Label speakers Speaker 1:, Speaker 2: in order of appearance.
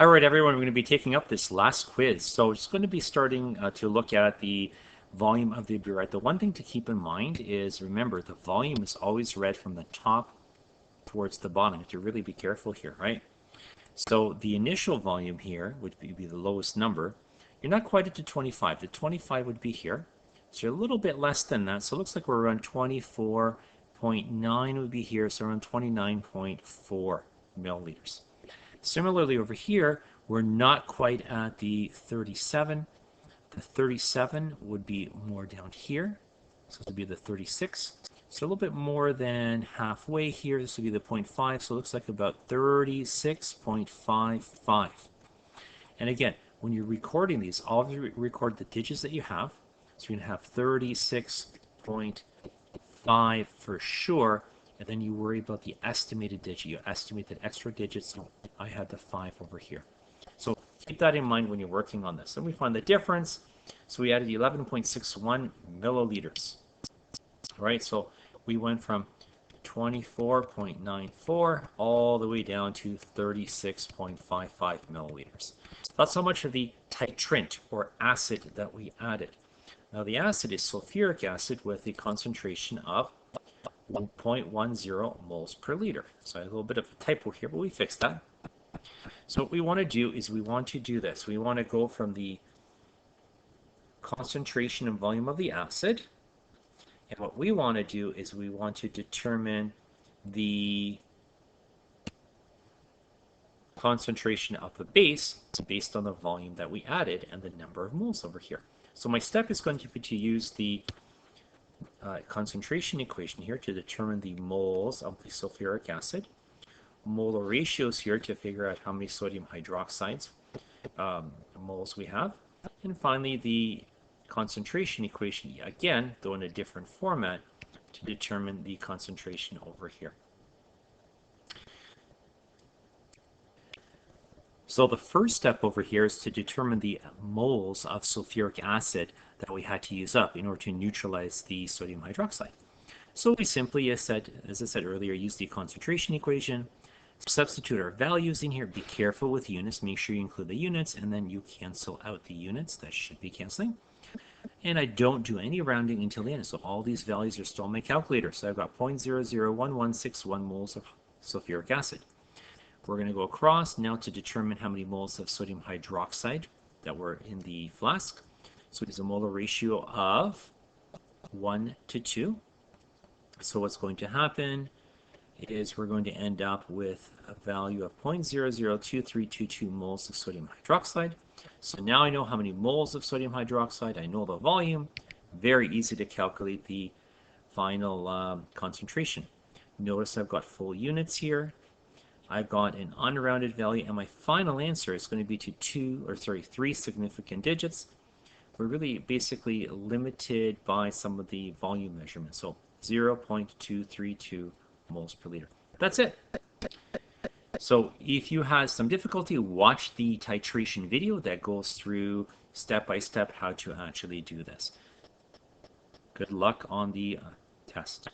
Speaker 1: All right, everyone, we're going to be taking up this last quiz. So it's going to be starting to look at the volume of the burette. The one thing to keep in mind is, remember, the volume is always read from the top towards the bottom. You have to really be careful here, right? So the initial volume here would be the lowest number. You're not quite at the 25. The 25 would be here. So you're a little bit less than that. So it looks like we're around 24.9 would be here, so around 29.4 milliliters. Similarly over here, we're not quite at the 37. The 37 would be more down here. So this would be the 36. So a little bit more than halfway here. This would be the 0.5. So it looks like about 36.55. And again, when you're recording these, always record the digits that you have. So you're going to have 36.5 for sure. And then you worry about the estimated digit. You estimate that extra digit, so I had the 5 over here. So keep that in mind when you're working on this. And we find the difference. So we added 11.61 milliliters. All right, so we went from 24.94 all the way down to 36.55 milliliters. That's how much of the titrant or acid that we added. Now the acid is sulfuric acid with a concentration of 1.10 moles per liter. So I have a little bit of a typo here, but we fixed that. So what we want to do is we want to do this. We want to go from the concentration and volume of the acid. And what we want to do is we want to determine the concentration of the base based on the volume that we added and the number of moles over here. So my step is going to be to use the concentration equation here to determine the moles of the sulfuric acid, molar ratios here to figure out how many sodium hydroxides moles we have, and finally the concentration equation, again, though in a different format, to determine the concentration over here. So the first step over here is to determine the moles of sulfuric acid that we had to use up in order to neutralize the sodium hydroxide. So we simply, as I said earlier, use the concentration equation, substitute our values in here. Be careful with units, make sure you include the units, and then you cancel out the units. That should be canceling. And I don't do any rounding until the end, so all these values are still on my calculator. So I've got 0.001161 moles of sulfuric acid. We're going to go across now to determine how many moles of sodium hydroxide that were in the flask. So it's a molar ratio of 1 to 2. So what's going to happen is we're going to end up with a value of 0.002322 moles of sodium hydroxide. So now I know how many moles of sodium hydroxide, I know the volume. Very easy to calculate the final concentration. Notice I've got full units here. I've got an unrounded value, and my final answer is going to be to 3 significant digits. We're really basically limited by some of the volume measurements. So 0.232 moles per liter. That's it. So if you have some difficulty, watch the titration video that goes through step by step how to actually do this. Good luck on the test.